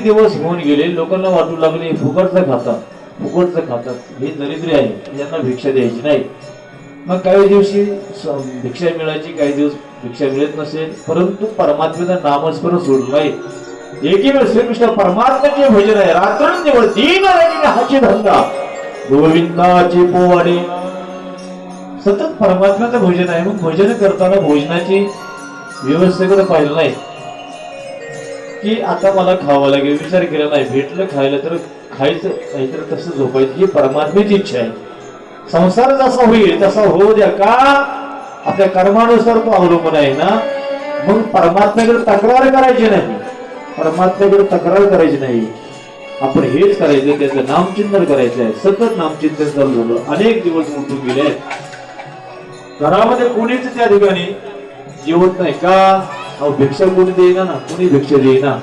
दिवस होऊन गेले, लोकांना वाटू लागले फुकटचं खातात हे दरिद्री आहे, यांना भिक्षा द्यायची नाही. मग काही दिवशी भिक्षा मिळायची, काही दिवस भिक्षा मिळत नसेल, परंतु परमात्म्याचं नामस्मरण सोडलं नाही. एकी वेळ श्रीकृष्ण परमात्म्याचे भजन आहे, रात्रंदिवस दिन हाची धंदा गोविंदाची पोवाडे, सतत परमात्म्याचं भजन आहे. मग भजन करताना भोजनाची व्यवस्थेकडे पाहिलं नाही की आता मला खावं लागेल, विचार केला नाही. भेटलं खायला तर खायचं, नाहीतर तसं झोपायचं, ही परमात्म्याची इच्छा आहे. संसार जसा होईल तसा होऊ द्या, का आपल्या कर्मानुसार तो अवलंबून आहे ना. मग परमात्म्याकडे तक्रार करायची नाही, परमात्म्याकडे तक्रार करायची नाही. आपण हेच करायचं, त्याचं नामचिंतन करायचं आहे. सतत नामचिंतन चालू झालं, अनेक दिवस उठून गेले. घरामध्ये कोणीच त्या ठिकाणी जेवत नाही, का भिक्षा कोणी देईना ना, कोणी भिक्षा देईना.